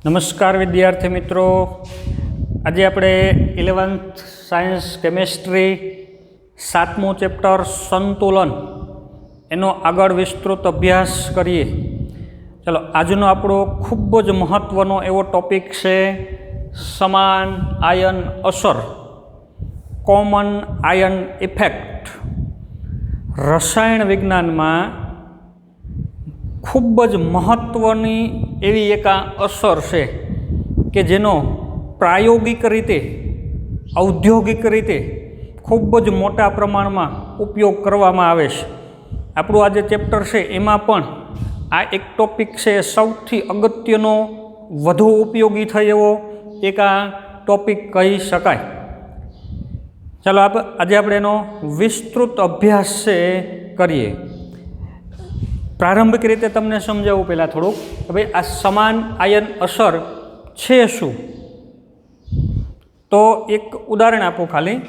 નમસ્કાર વિદ્યાર્થી મિત્રો, આજે આપણે 11th સાયન્સ કેમેસ્ટ્રી 7મું ચેપ્ટર સંતુલન એનો આગળ વિસ્તૃત અભ્યાસ કરીએ. ચાલો, આજનો આપણો ખૂબ જ મહત્ત્વનો એવો ટૉપિક છે સમાન આયન અસર, કોમન આયન ઇફેક્ટ. રસાયણ વિજ્ઞાનમાં ખૂબ જ મહત્ત્વની એવી એક આ અસર છે કે જેનો પ્રાયોગિક રીતે, ઔદ્યોગિક રીતે ખૂબ જ મોટા પ્રમાણમાં ઉપયોગ કરવામાં આવે છે. આપણું આ જે ચેપ્ટર છે એમાં પણ આ એક ટૉપિક છે સૌથી અગત્યનો, વધુ ઉપયોગી થાય એવો એક આ ટૉપિક કહી શકાય. ચાલો આજે આપણે એનો વિસ્તૃત અભ્યાસ છે કરીએ. પ્રારંભિક રીતે તમને સમજાવું પહેલાં થોડુંક કે ભાઈ આ સમાન આયન અસર છે શું. તો એક ઉદાહરણ આપું ખાલી,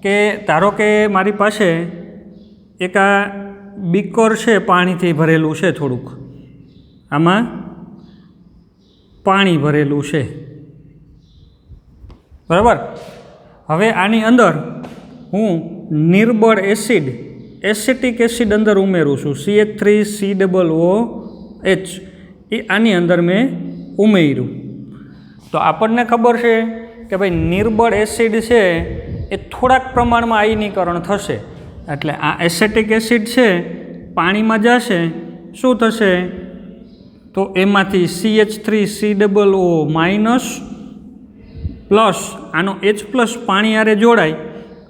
કે ધારો કે મારી પાસે એક આ બીકર છે, પાણીથી ભરેલું છે, થોડુંક આમાં પાણી ભરેલું છે, બરાબર. હવે આની અંદર હું નિર્બળ એસિટિક એસિડ અંદર ઉમેરું છું, CH3COOH એ આની અંદર મેં ઉમેર્યું. તો આપણને ખબર છે કે ભાઈ નિર્બળ એસિડ છે એ થોડાક પ્રમાણમાં આયનીકરણ થશે, એટલે આ એસિટિક એસિડ છે પાણીમાં જશે, શું થશે તો એમાંથી CH3COO માઇનસ પ્લસ આનો H પ્લસ પાણી હારે જોડાય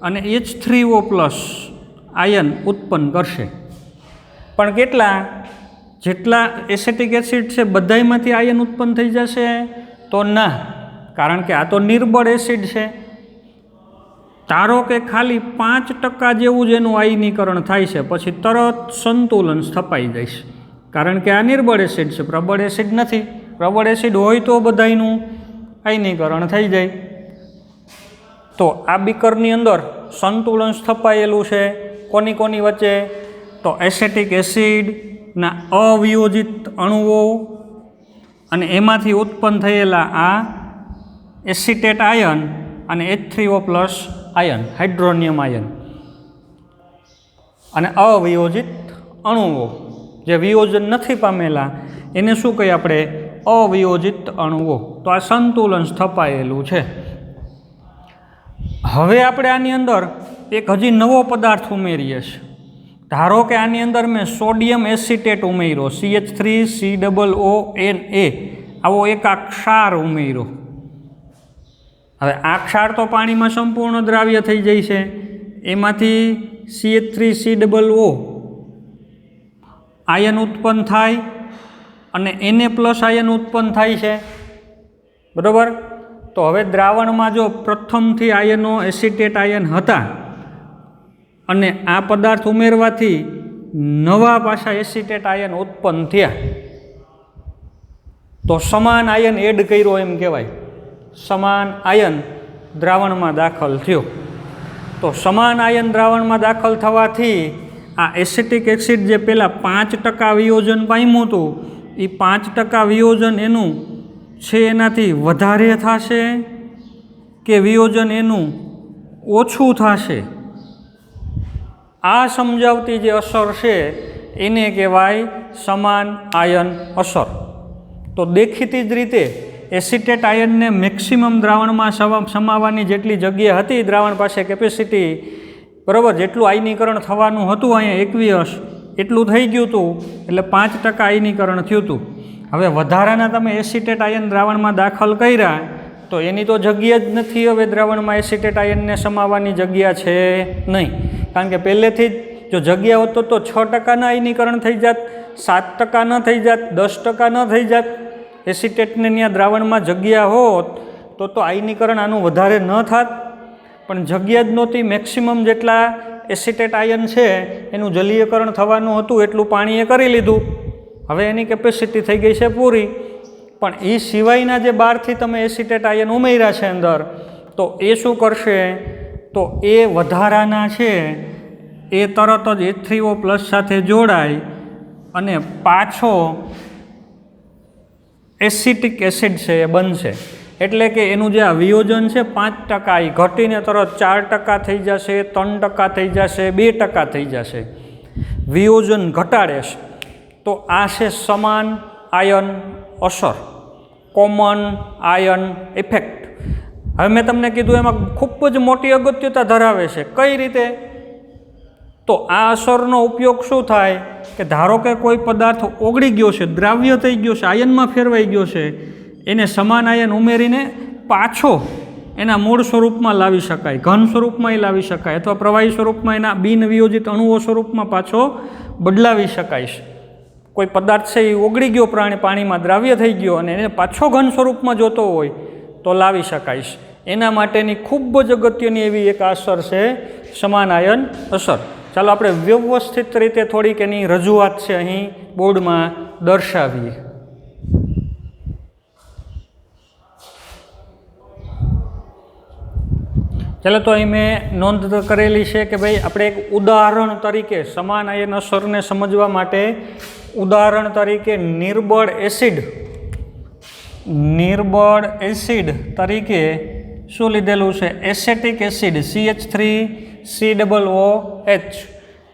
અને H3O પ્લસ આયન ઉત્પન્ન કરશે. પણ કેટલા, જેટલા એસિટિક એસિડ છે બધાયમાંથી આયન ઉત્પન્ન થઈ જશે તો ના, કારણ કે આ તો નિર્બળ એસિડ છે. ધારો કે ખાલી 5% જેવું જ એનું આયનીકરણ થાય છે, પછી તરત સંતુલન સ્થપાઈ જાય છે, કારણ કે આ નિર્બળ એસિડ છે, પ્રબળ એસિડ નથી. પ્રબળ એસિડ હોય તો બધાયનું આયનીકરણ થઈ જાય. તો આ બીકરની અંદર સંતુલન સ્થપાયેલું છે કોની કોની વચ્ચે, તો એસિટિક એસિડના અવિયોજિત અણુઓ અને એમાંથી ઉત્પન્ન થયેલા આ એસિટેટ આયન અને H3O plus ion, hydronium ion, અને અવિયોજિત અણુઓ જે વિયોજન નથી પામેલા એને શું કહીએ આપણે, અવિયોજિત અણુઓ. તો આ સંતુલન સ્થપાયેલું છે. હવે આપણે આની અંદર એક હજી નવો પદાર્થ ઉમેરીએ છીએ. ધારો કે આની અંદર મેં સોડિયમ એસિટેટ ઉમેર્યો, CH3COONA, આવો એક આ ક્ષાર ઉમેર્યો. હવે આ ક્ષાર તો પાણીમાં સંપૂર્ણ દ્રાવ્ય થઈ જાય છે, એમાંથી CH3COO આયન ઉત્પન્ન થાય અને Na પ્લસ આયન ઉત્પન્ન થાય છે, બરાબર. તો હવે દ્રાવણમાં જો પ્રથમથી આયનો એસિટેટ આયન હતા અને આ પદાર્થ ઉમેરવાથી નવા પાછા એસિટેટ આયન ઉત્પન્ન થયા, તો સમાન આયન એડ કર્યો એમ કહેવાય. સમાન આયન દ્રાવણમાં દાખલ થયો. તો સમાન આયન દ્રાવણમાં દાખલ થવાથી આ એસિટિક એસિડ જે પહેલાં 5% વિયોજન પામ્યું હતું, એ 5% વિયોજન એનું છે એનાથી વધારે થશે કે વિયોજન એનું ઓછું થશે, આ સમજાવતી જે અસર છે એને કહેવાય સમાન આયન અસર. તો દેખીતી જ રીતે એસિટેટ આયનને મેક્સિમમ દ્રાવણમાં સમાવવાની જેટલી જગ્યા હતી દ્રાવણ પાસે કેપેસિટી, બરાબર, જેટલું આયનીકરણ થવાનું હતું અહીંયા 21 એટલું થઈ ગયું હતું, એટલે 5% આયનીકરણ થયું હતું. હવે વધારાના તમે એસિટેટ આયન દ્રાવણમાં દાખલ કર્યા તો એની તો જગ્યા જ નથી. હવે દ્રાવણમાં એસિટેટ આયનને સમાવવાની જગ્યા છે નહીં, કારણ કે પહેલેથી જ જો જગ્યા હોત તો 6% આયનીકરણ થઈ જાત, 7% ન થઈ જાત, 10% ન થઈ જાત. એસિટેટને ત્યાં દ્રાવણમાં જગ્યા હોત તો આયનીકરણ આનું વધારે ન થાત, પણ જગ્યા જ નહોતી. મેક્સિમમ જેટલા એસિટેટ આયન છે એનું જલીયકરણ થવાનું હતું એટલું પાણીએ કરી લીધું. હવે એની કેપેસિટી થઈ ગઈ છે પૂરી. પણ એ સિવાયના જે બહારથી તમે એસિટેટ આયન ઉમેર્યા છે અંદર, તો એ શું કરશે, તો એ વધારાના છે એ તરત જ H3O પ્લસ સાથે જોડાય અને પાછો એસિટિક એસિડ છે એ બનશે. એટલે કે એનું જે આ વિયોજન છે 5% એ ઘટીને તરત 4% થઈ જશે, 3% થઈ જશે, 2% થઈ જશે. વિયોજન ઘટાડે છે. તો આ છે સમાન આયન અસર, કોમન આયન ઇફેક્ટ. હવે મેં તમને કીધું એમાં ખૂબ જ મોટી અગત્યતા ધરાવે છે. કઈ રીતે? તો આ અસરનો ઉપયોગ શું થાય કે ધારો કે કોઈ પદાર્થ ઓગળી ગયો છે, દ્રાવ્ય થઈ ગયો છે, આયનમાં ફેરવાઈ ગયો છે, એને સમાન આયન ઉમેરીને પાછો એના મૂળ સ્વરૂપમાં લાવી શકાય, ઘન સ્વરૂપમાં લાવી શકાય, અથવા પ્રવાહી સ્વરૂપમાં એના બિનવિયોજિત અણુઓ સ્વરૂપમાં પાછો બદલાવી શકાય છે. કોઈ પદાર્થ છે એ ઓગળી ગયો પાણીમાં દ્રાવ્ય થઈ ગયો અને એને પાછો ઘન સ્વરૂપમાં જોતો હોય તો લાવી શકાય છે. એના માટેની ખૂબ જ અગત્યની એવી એક અસર છે સમાન આયન અસર. ચાલો આપણે વ્યવસ્થિત રીતે થોડીક એની રજૂઆત છે અહીં બોર્ડમાં દર્શાવીએ. ચાલો તો અહીં મેં નોંધ કરેલી છે કે ભાઈ આપણે એક ઉદાહરણ તરીકે સમાન આયન અસરને સમજવા માટે ઉદાહરણ તરીકે નિર્બળ એસિડ તરીકે શું લીધેલું છે? Acetic acid CH3COOH.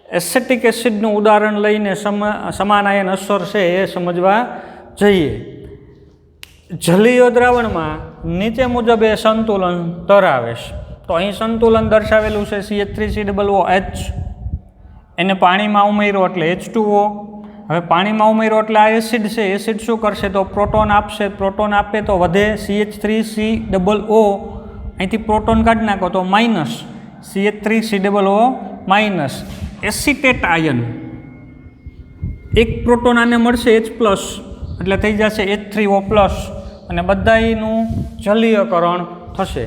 એસેટિક એસિડનું ઉદાહરણ લઈને સમાન આયન અસર છે એ સમજવા જઈએ. જલીય દ્રાવણમાં નીચે મુજબ એ સંતુલન ધરાવે છે. તો અહીં સંતુલન દર્શાવેલું છે CH3COOH. એને પાણીમાં ઉમેર્યો એટલે H2O. હવે પાણીમાં ઉમેર્યો એટલે આ એસિડ છે. એસિડ શું કરશે? તો પ્રોટોન આપશે. પ્રોટોન આપે તો વધે CH3COO. અહીંથી પ્રોટોન કાઢી નાખો તો minus CH3COO minus. Acetate ion, એક પ્રોટોન આને મળશે H પ્લસ એટલે થઈ જશે H3O પ્લસ અને બધાનું જલીયકરણ થશે.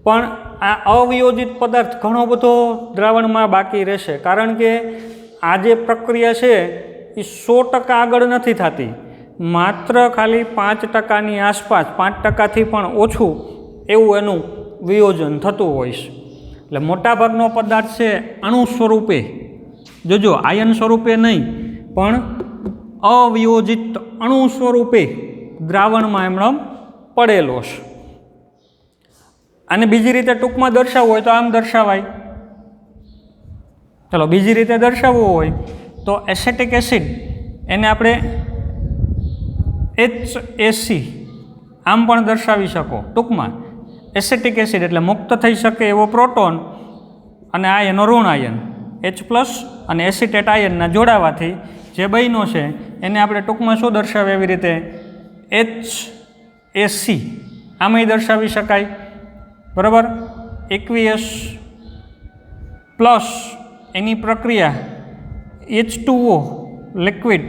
પણ આ અવિયોજિત પદાર્થ ઘણો બધો દ્રાવણમાં બાકી રહેશે, કારણ કે આ જે પ્રક્રિયા છે એ 100% આગળ નથી થતી. માત્ર ખાલી 5%ની આસપાસ, 5%થી પણ ઓછું એવું એનું વિયોજન થતું હોય છે. એટલે મોટાભાગનો પદાર્થ છે અણુ સ્વરૂપે, જોજો આયન સ્વરૂપે નહીં પણ અવિયોજિત અણુ સ્વરૂપે દ્રાવણમાં એમણે પડેલો છે. અને બીજી રીતે ટૂંકમાં દર્શાવવું હોય તો આમ દર્શાવાય. ચલો બીજી રીતે દર્શાવવું હોય તો એસેટિક એસિડ એને આપણે HAC આમ પણ દર્શાવી શકો. ટૂંકમાં એસેટિક એસિડ એટલે મુક્ત થઈ શકે એવો પ્રોટોન અને આ એનો ઋણ આયન H પ્લસ અને એસિટેટ આયનના જોડાવાથી જે બન્યો છે એને આપણે ટૂંકમાં શું દર્શાવે એવી રીતે HAC આમાંય દર્શાવી શકાય. બરાબર. એકવીએસ પ્લસ એની પ્રક્રિયા H2O લિક્વિડ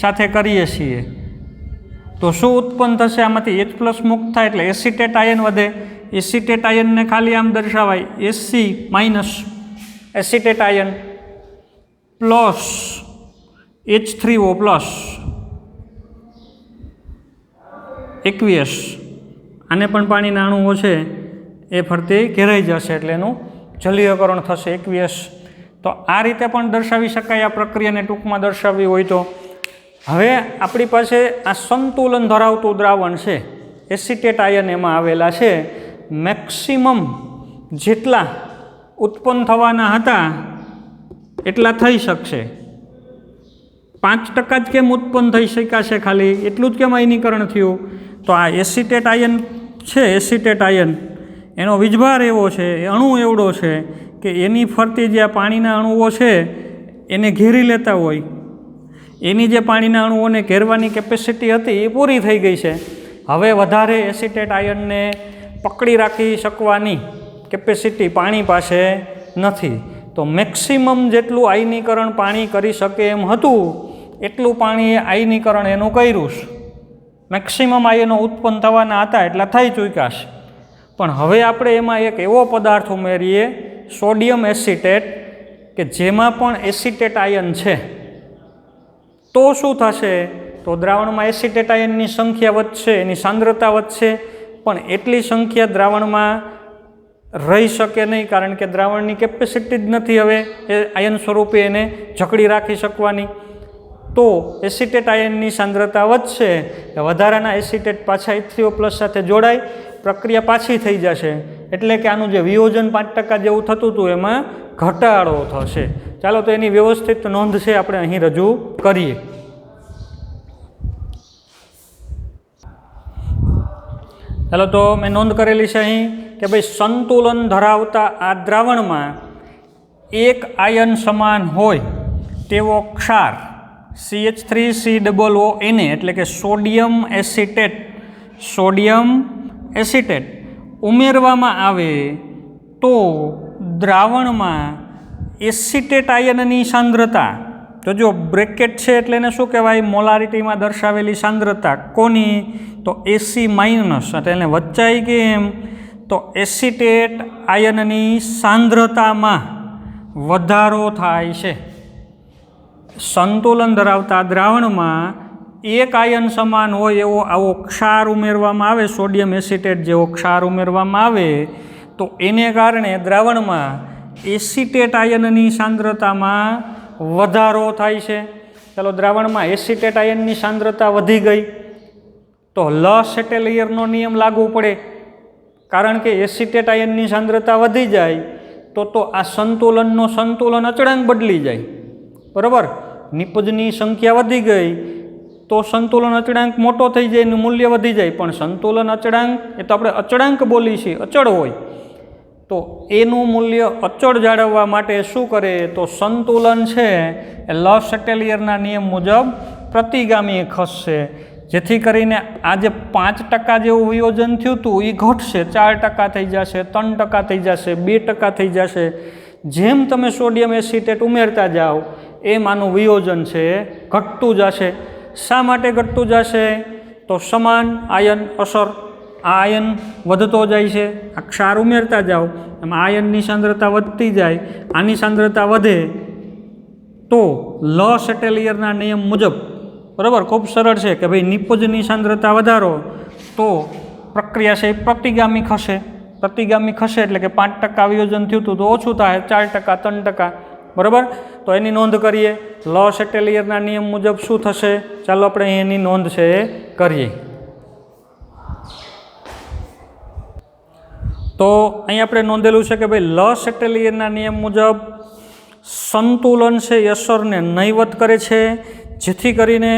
સાથે કરીએ છીએ તો શું ઉત્પન્ન થશે? આમાંથી H પ્લસ મુક્ત થાય એટલે એસિટેટ આયન વધે. એસિટેટ આયનને ખાલી આમ દર્શાવાય SC minus acetate ion plus H3O plus એકવીએસ. આને પણ પાણીના અણુઓ છે એ ફરતે ઘેરાઈ જશે એટલે એનું જલીયકરણ થશે એકવીએસ. તો આ રીતે પણ દર્શાવી શકાય આ પ્રક્રિયાને ટૂંકમાં દર્શાવવી હોય તો. હવે આપણી પાસે આ સંતુલન ધરાવતું દ્રાવણ છે, એસિટેટ આયન એમાં આવેલા છે. મેક્સિમમ જેટલા ઉત્પન્ન થવાના હતા એટલા થઈ શકશે. 5% જ કેમ ઉત્પન્ન થઈ શકાશે? ખાલી એટલું જ કેમ આયનીકરણ થયું? તો આ એસિટેટ આયન છે, એસિટેટ આયન એનો વીજભાર એવો છે, અણુ એવડો છે કે એની ફરતી જે આ પાણીના અણુઓ છે એને ઘેરી લેતા હોય, એની જે પાણીના અણુઓને ઘેરવાની કેપેસિટી હતી એ પૂરી થઈ ગઈ છે. હવે વધારે એસિટેટ આયનને પકડી રાખી શકવાની કેપેસિટી પાણી પાસે નથી. તો મેક્સિમમ જેટલું આયનીકરણ પાણી કરી શકે એમ હતું એટલું પાણીએ આયનીકરણ એનું કર્યું છે. મેક્સિમમ આયનો ઉત્પન્ન થવાના હતા એટલા થઈ ચૂક્યા છે. પણ હવે આપણે એમાં એક એવો પદાર્થ ઉમેરીએ સોડિયમ એસિટેટ કે જેમાં પણ એસિટેટ આયન છે તો શું થશે? તો દ્રાવણમાં એસિટેટ આયનની સંખ્યા વધશે, એની સાંદ્રતા વધશે, પણ એટલી સંખ્યા દ્રાવણમાં રહી શકે નહીં, કારણ કે દ્રાવણની કેપેસિટી જ નથી હવે એ આયન સ્વરૂપે એને જકડી રાખી શકવાની. તો એસિટેટ આયનની સાંદ્રતા વધશે, વધારાના એસિટેટ પાછા H3O+ સાથે જોડાય, પ્રક્રિયા પાછી થઈ જશે, એટલે કે આનું જે વિયોજન 5% જેવું થતું હતું એમાં ઘટાડો થશે. ચાલો તો એની વ્યવસ્થિત નોંધ છે આપણે અહીં રજૂ કરીએ. ચાલો તો મેં નોંધ કરેલી છે અહીં કે ભાઈ સંતુલન ધરાવતા આ દ્રાવણમાં એક આયન સમાન હોય તેવો ક્ષાર CH3COONA એટલે કે સોડિયમ એસિટેટ ઉમેરવામાં આવે તો દ્રાવણમાં એસિટેટ આયનની સાંદ્રતા, તો જો બ્રેકેટ છે એટલે એને શું કહેવાય, મોલારિટીમાં દર્શાવેલી સાંદ્રતા કોની, તો AC માઇનસ, એટલે એને વચ્ચાઈ કેમ, તો એસિટેટ આયનની સાંદ્રતામાં વધારો થાય છે. સંતુલન ધરાવતા દ્રાવણમાં એક આયન સમાન હોય એવો આવો ક્ષાર ઉમેરવામાં આવે, સોડિયમ એસિટેટ જેવો ક્ષાર ઉમેરવામાં આવે તો એને કારણે દ્રાવણમાં એસિટેટ આયનની સાંદ્રતામાં વધારો થાય છે. ચાલો દ્રાવણમાં એસિટેટ આયનની સાંદ્રતા વધી ગઈ તો લ-સેટેલિયરનો નિયમ લાગુ પડે, કારણ કે એસિટેટ આયનની સાંદ્રતા વધી જાય તો આ સંતુલન અચળાંક બદલી જાય, બરાબર. નિપજની સંખ્યા વધી ગઈ તો સંતુલન અચળાંક મોટો થઈ જાય એનું મૂલ્ય વધી જાય, પણ સંતુલન અચળાંક એ તો આપણે અચળાંક બોલી છીએ, અચળ હોય તો એનું મૂલ્ય અચળ જાળવવા માટે શું કરે, તો સંતુલન છે એ લ-સેટેલિયરના નિયમ મુજબ પ્રતિગામી ખસશે, જેથી કરીને આ જે 5% જેવું વિયોજન થયું હતું એ ઘટશે, 4% થઈ જશે, 3% થઈ જશે, 2% થઈ જશે. જેમ તમે સોડિયમ એસિટેટ ઉમેરતા જાઓ એમ આનું વિયોજન છે ઘટતું જશે. શા માટે ઘટતું જશે, તો સમાન આયન અસર, આ આયન વધતો જાય છે, આ ક્ષાર ઉમેરતા જાઓ એમાં આયનની સાંદ્રતા વધતી જાય, આની સાંદ્રતા વધે તો લ-સેટેલિયરના નિયમ મુજબ, બરાબર, ખૂબ સરળ છે કે ભાઈ નિપજની સાંદ્રતા વધારો તો પ્રક્રિયા છે એ પ્રતિગામી ખસે. પ્રતિગામી ખસે એટલે કે 5% વિયોજન થયું હતું તો ઓછું થાય, 4%, 3%, બરાબર. તો એની નોંધ કરીએ. લ-સેટેલિયરના નિયમ મુજબ શું થશે, ચાલો આપણે એની નોંધ છે એ કરીએ. તો અહીં આપણે નોંધેલું છે કે ભાઈ લ-સેટેલિયરના નિયમ મુજબ સંતુલન છે એ અસરને નહીવત કરે છે, જેથી કરીને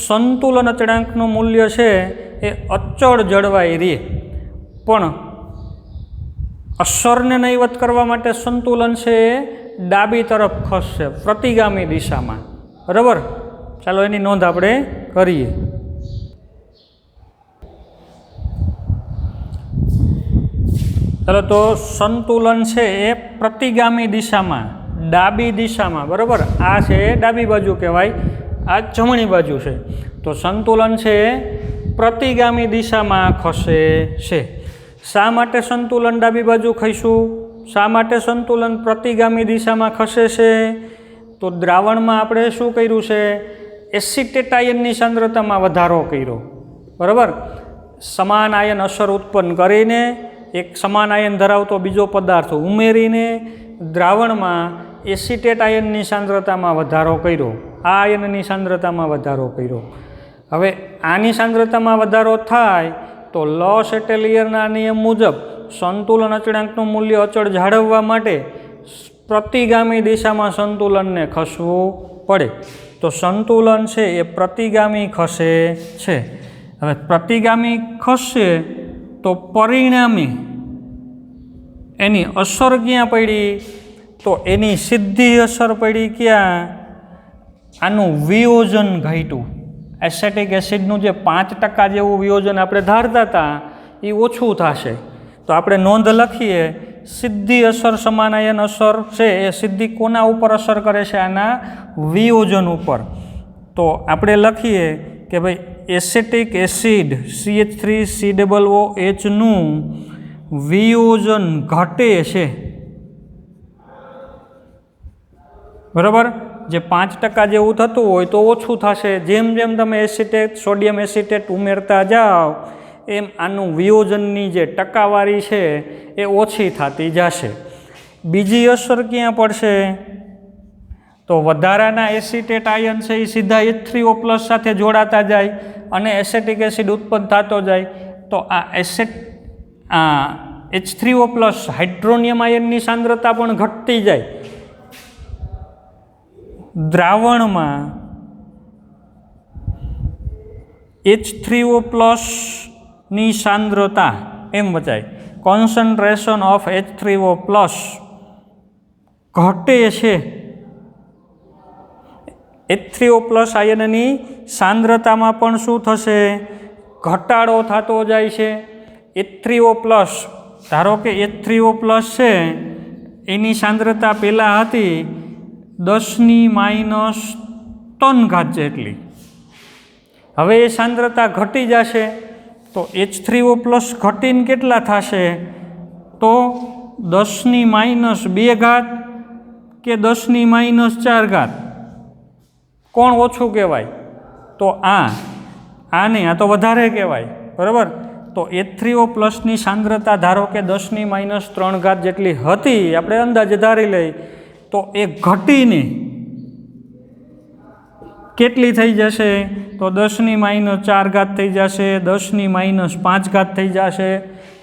સંતુલન અચળાંકનું મૂલ્ય છે એ અચળ જળવાઈ રહે. પણ અસરને નહીવત કરવા માટે સંતુલન છે એ ડાબી તરફ ખસશે, પ્રતિગામી દિશામાં, બરાબર. ચાલો એની નોંધ આપણે કરીએ. ચાલો તો સંતુલન છે એ પ્રતિગામી દિશામાં, ડાબી દિશામાં, બરાબર. આ છે ડાબી બાજુ કહેવાય, આ જમણી બાજુ છે. તો સંતુલન છે એ પ્રતિગામી દિશામાં ખસે છે. શા માટે સંતુલન ડાબી બાજુ ખસ્યું, શા માટે સંતુલન પ્રતિગામી દિશામાં ખસે છે, તો દ્રાવણમાં આપણે શું કર્યું છે, એસિટેટ આયનની સાંદ્રતામાં વધારો કર્યો, બરાબર. સમાન આયન અસર ઉત્પન્ન કરીને એક સમાન આયન ધરાવતો બીજો પદાર્થ ઉમેરીને દ્રાવણમાં એસિટેટ આયનની સાંદ્રતામાં વધારો કર્યો, આ આયનની સાંદ્રતામાં વધારો કર્યો. હવે આની સાંદ્રતામાં વધારો થાય તો લ-સેટેલિયરના નિયમ મુજબ સંતુલન અચળાંકનું મૂલ્ય અચળ જાળવવા માટે પ્રતિગામી દિશામાં સંતુલનને ખસવું પડે. તો સંતુલન છે એ પ્રતિગામી ખસે છે. હવે પ્રતિગામી ખસશે તો પરિણામી એની અસર ક્યાં પડી, તો એની સીધી અસર પડી ક્યાં, આનું વિયોજન ઘટ્યું. એસેટિક એસિડનું જે 5% જેવું વિયોજન આપણે ધારતા હતા એ ઓછું થશે. તો આપણે નોંધ લખીએ, સીધી અસર સમાન આયન અસર છે એ સીધી કોના ઉપર અસર કરે છે, આના વિયોજન ઉપર. તો આપણે લખીએ કે ભાઈ એસેટિક એસિડ CH3COOH નું વિયોજન ઘટે છે, બરાબર. જે 5% જેવું થતું હોય તો ઓછું થશે. જેમ જેમ તમે એસિટેટ, સોડિયમ એસિટેટ ઉમેરતા જાઓ એમ આનું વિયોજનની જે ટકાવારી છે એ ઓછી થતી જશે. બીજી અસર ક્યાં પડશે, તો તો વધારાના એસિટેટ આયન છે એ સીધા H3O+ સાથે જોડાતા જાય અને એસેટિક એસિડ ઉત્પન્ન થતો જાય. તો આ H3O+ હાઇડ્રોનિયમ આયનની સાંદ્રતા પણ ઘટતી જાય. દ્રાવણમાં H3O+ ની સાંદ્રતા એમ બચાય કોન્સન્ટ્રેશન ઓફ H3O+ ઘટે છે. H3O+ આયનની સાંદ્રતામાં પણ શું થશે? ઘટાડો થતો જાય છે. H3O+, ધારો કે H3O+ છે એની સાંદ્રતા પહેલાં હતી 10⁻³ જેટલી. હવે એ સાંદ્રતા ઘટી જશે તો H3O+ ઘટીને કેટલા થશે? તો 10⁻² કે 10⁻⁴. કોણ ઓછું કહેવાય? તો આ નહીં, આ તો વધારે કહેવાય. બરાબર. તો H3O+ ની સાંદ્રતા ધારો કે 10⁻³ જેટલી હતી, આપણે અંદાજે ધારી લઈ, તો એ ઘટીને કેટલી થઈ જશે? તો 10⁻⁴ થઈ જશે, 10⁻⁵ થઈ જશે,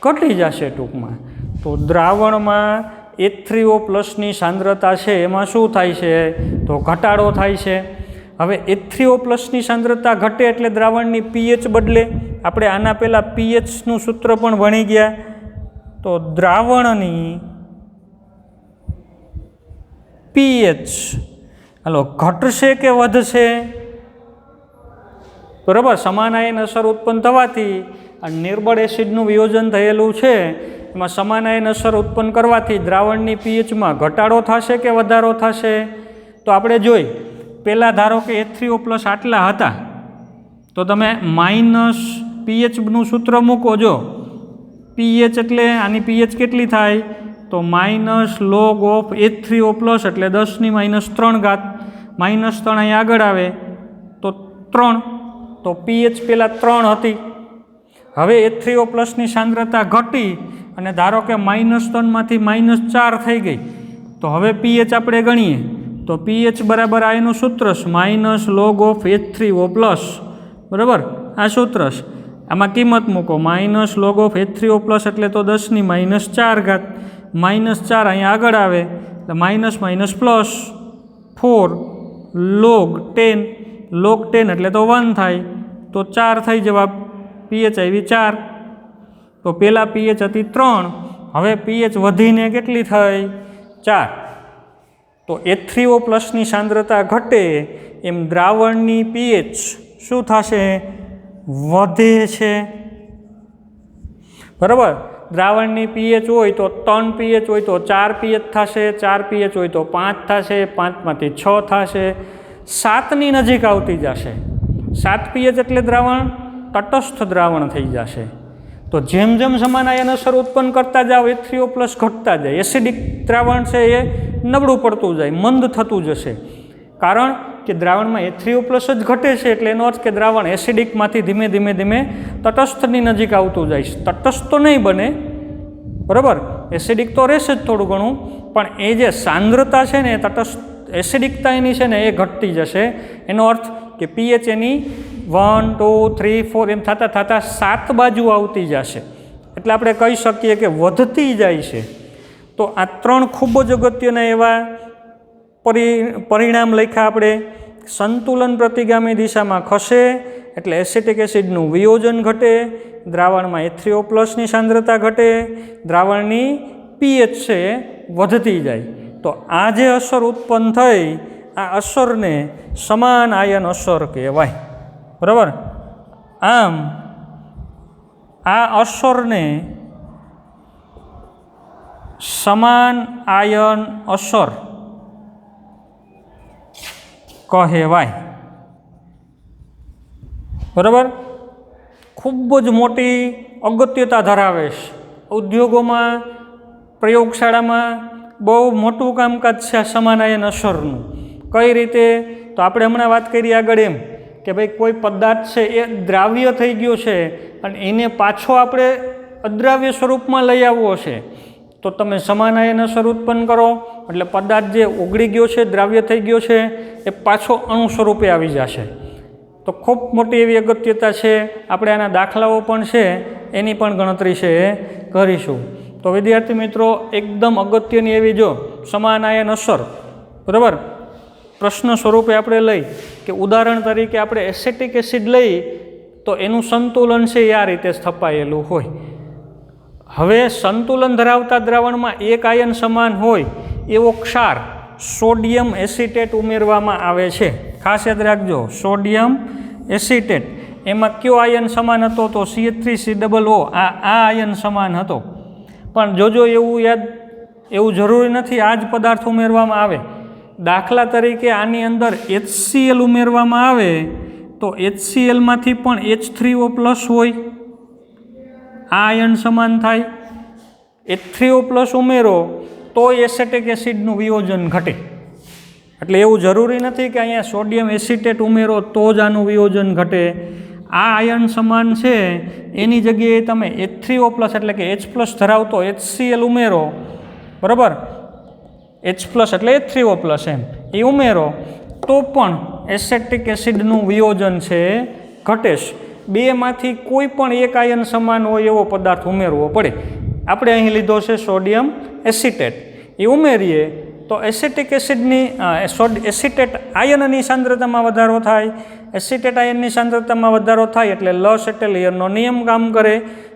ઘટી જશે ટૂંકમાં. તો દ્રાવણમાં H3O+ ની સાંદ્રતા છે એમાં શું થાય છે? તો ઘટાડો થાય છે. હવે H3O+ ની સાંદ્રતા ઘટે એટલે દ્રાવણની pH બદલે. આપણે આના પહેલાં pHનું સૂત્ર પણ ભણી ગયા. તો દ્રાવણની pH ઘટશે કે વધશે? બરાબર. સમાન આયન અસર ઉત્પન્ન થવાથી આ નિર્બળ એસિડનું વિયોજન થયેલું છે એમાં સમાન આયન અસર ઉત્પન્ન કરવાથી દ્રાવણની pHમાં ઘટાડો થશે કે વધારો થશે? તો આપણે જોઈ, પહેલાં ધારો કે H3O+ આટલા હતા તો તમે pHનું સૂત્ર મૂકો. જો pH એટલે આની pH કેટલી થાય? તો -log of H3O+ એટલે 10⁻⁴. -3 અહીં આગળ આવે તો 3. તો pH પહેલાં 3 હતી. હવે H3O+ ની સાંદ્રતા ઘટી અને ધારો કે -3 માંથી -4 થઈ ગઈ. તો હવે pH આપણે ગણીએ તો pH બરાબર આ એનું સૂત્ર -log of H3O+. બરાબર. આ સૂત્ર આમાં કિંમત મૂકો. -log of H3O+ એટલે તો 10⁻⁴. -4 અહીંયા આગળ આવે તો ++4 log 10. log 10 એટલે તો 1 થાય તો 4 થઈ જવાબ. pH આવી 4. તો પહેલાં pH હતી 3, હવે pH વધીને કેટલી થઈ? 4. તો H3O+ ની સાંદ્રતા ઘટે એમ દ્રાવણની pH શું થશે? વધે છે. બરાબર. દ્રાવણની pH હોય તો 3 pH હોય તો 4 pH થશે, 4 pH હોય તો 5 થશે, 5માંથી 6 થશે, 7ની નજીક આવતી જશે. 7 pH એટલે દ્રાવણ તટસ્થ દ્રાવણ થઈ જશે. તો જેમ જેમ સમાન આયન અસર ઉત્પન્ન કરતા જાઓ H3O+ ઘટતા જાય. એસિડિક દ્રાવણ છે એ નબળું પડતું જાય, મંદ થતું જશે. કારણ કે દ્રાવણમાં H3O+ જ ઘટે છે એટલે એનો અર્થ કે દ્રાવણ એસિડિકમાંથી ધીમે ધીમે તટસ્થની નજીક આવતું જાય. તટસ્થ તો નહીં બને, બરાબર, એસિડિક તો રહેશે જ થોડું ઘણું, પણ એ જે સાંદ્રતા છે ને તટસ્થ એસિડિકતા એની છે ને એ ઘટતી જશે. એનો અર્થ કે pH એની 1, 2, 3, 4 એમ થતાં 7 બાજુ આવતી જશે. એટલે આપણે કહી શકીએ કે વધતી જાય છે. તો આ 3 ખૂબ જ અગત્યના એવા પરિણામ લખ્યા આપણે. સંતુલન પ્રતિગામી દિશામાં ખસે એટલે એસિટિક એસિડનું વિયોજન ઘટે, દ્રાવણમાં H3O+ ની સાંદ્રતા ઘટે, દ્રાવણની pH છે વધતી જાય. તો આ જે અસર ઉત્પન્ન થઈ આ અસરને સમાન આયન અસર કહેવાય. બરાબર. આમ આ અસરને સમાન આયન અસર કહેવાય. બરાબર. ખૂબ જ મોટી અગત્યતા ધરાવે છે. ઉદ્યોગોમાં, પ્રયોગશાળામાં બહુ મોટું કામકાજ છે આ સમાન આયન અસરનું. કઈ રીતે? તો આપણે હમણાં વાત કરી આગળ એમ કે ભાઈ કોઈ પદાર્થ છે એ દ્રાવ્ય થઈ ગયો છે અને એને પાછો આપણે અદ્રાવ્ય સ્વરૂપમાં લઈ આવવો છે. તો તો તમે સમાન આયન અસર ઉત્પન્ન કરો એટલે પદાર્થ જે ઓગળી ગયો છે, દ્રાવ્ય થઈ ગયો છે, એ પાછો અણુ સ્વરૂપે આવી જશે. તો ખૂબ મોટી એવી અગત્યતા છે. આપણે આના દાખલાઓ પણ છે એની પણ ગણતરી છે એ કરીશું. તો વિદ્યાર્થી મિત્રો, એકદમ અગત્યની એવી જો સમાન આયન અસર, બરાબર, પ્રશ્ન સ્વરૂપે આપણે લઈ કે ઉદાહરણ તરીકે આપણે એસેટિક એસિડ લઈ તો એનું સંતુલન છે એ આ રીતે સ્થપાયેલું હોય. હવે સંતુલન ધરાવતા દ્રાવણમાં એક આયન સમાન હોય એવો ક્ષાર સોડિયમ એસિટેટ ઉમેરવામાં આવે છે. ખાસ યાદ રાખજો, સોડિયમ એસિટેટ. એમાં કયો આયન સમાન હતો? તો CH3COO, આ આયન સમાન હતો. પણ જોજો એવું જરૂરી નથી આ જ પદાર્થ ઉમેરવામાં આવે. દાખલા તરીકે આની અંદર HCl ઉમેરવામાં આવે તો HClમાંથી પણ H3O+ હોય, આ આયન સમાન થાય. H3O+ ઉમેરો તો એસેટિક એસિડનું વિયોજન ઘટે. એટલે એવું જરૂરી નથી કે અહીંયા સોડિયમ એસિટેટ ઉમેરો તો જ આનું વિયોજન ઘટે. આ આયન સમાન છે એની જગ્યાએ તમે H3O+ એટલે કે H+ ધરાવતો HCl ઉમેરો, બરાબર, H+ એટલે H3O+ એમ એ ઉમેરો તો પણ એસેટિક એસિડનું વિયોજન છે ઘટે. બેમાંથી કોઈ પણ એક આયન સમાન હોય એવો પદાર્થ ઉમેરવો પડે. આપણે અહીં લીધો છે સોડિયમ એસિટેટ, એ ઉમેરીએ તો એસિટિક એસિડની એસિટેટ આયનની સાંદ્રતામાં વધારો થાય. એસિટેટ આયનની સાંદ્રતામાં વધારો થાય એટલે લસેટેલિયરનો નિયમ કામ કરે.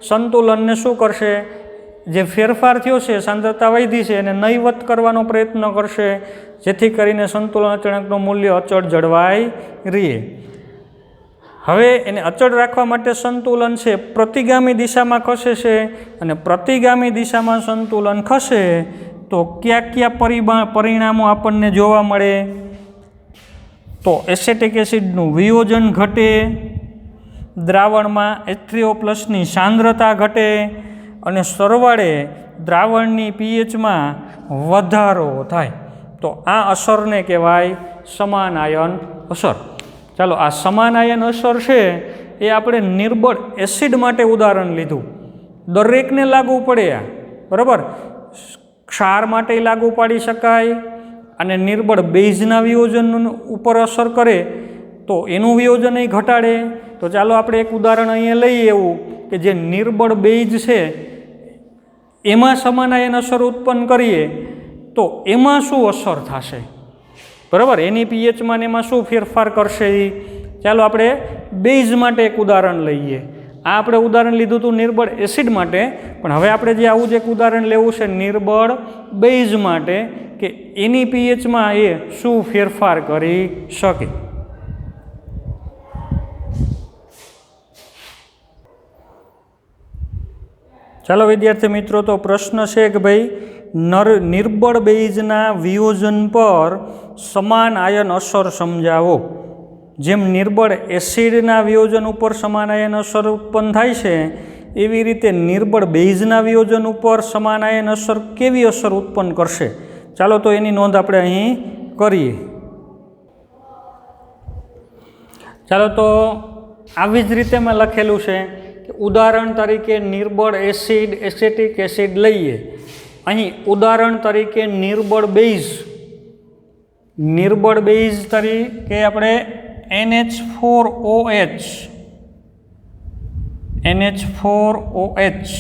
સંતુલનને શું કરશે? જે ફેરફાર થયો છે, સાંદ્રતા વધી છે એને નહીવત કરવાનો પ્રયત્ન કરશે, જેથી કરીને સંતુલન અચળાંકનું મૂલ્ય અચળ જળવાઈ રહે. હવે એને અચળ રાખવા માટે સંતુલન છે પ્રતિગામી દિશામાં ખસે છે, અને પ્રતિગામી દિશામાં સંતુલન ખસે તો કયા પરિણામો આપણને જોવા મળે? તો એસેટિક એસિડનું વિયોજન ઘટે, દ્રાવણમાં H3O+ની સાંદ્રતા ઘટે, અને સરવાળે દ્રાવણની pHમાં વધારો થાય. તો આ અસરને કહેવાય સમાન આયન અસર. ચાલો, આ સમાન આયન અસર છે એ આપણે નિર્બળ એસિડ માટે ઉદાહરણ લીધું. દરેકને લાગુ પડે આ, બરાબર. ક્ષાર માટે લાગુ પાડી શકાય, અને નિર્બળ બેઝના વિયોજન ઉપર અસર કરે તો એનું વિયોજન એ ઘટાડે. તો ચાલો આપણે એક ઉદાહરણ અહીંયા લઈએ એવું કે જે નિર્બળ બેઝ છે એમાં સમાન આયન અસર ઉત્પન્ન કરીએ તો એમાં શું અસર થશે, બરાબર, એની pHમાં એમાં શું ફેરફાર કરશે એ. ચાલો આપણે બેઝ માટે એક ઉદાહરણ લઈએ. આ આપણે ઉદાહરણ લીધું હતું નિર્બળ એસિડ માટે, પણ હવે આપણે જે આવું જ એક ઉદાહરણ લેવું છે નિર્બળ બેઝ માટે કે એની pHમાં એ શું ફેરફાર કરી શકે. ચાલો વિદ્યાર્થી મિત્રો, તો પ્રશ્ન છે કે ભાઈ નિર્બળ બેઝના વિયોજન પર સમાન આયન અસર સમજાવો. જેમ નિર્બળ એસિડના વિયોજન ઉપર સમાન આયન અસર ઉત્પન્ન થાય છે, એવી રીતે નિર્બળ બેઝના વિયોજન ઉપર સમાન આયન અસર કેવી અસર ઉત્પન્ન કરશે? ચાલો તો એની નોંધ આપણે અહીં કરીએ. ચાલો, તો આવી જ રીતે મેં લખેલું છે કે ઉદાહરણ તરીકે નિર્બળ એસિડ, એસેટિક એસિડ લઈએ. અહીં ઉદાહરણ તરીકે નિર્બળ બેઝ તરીકે આપણે NH4OH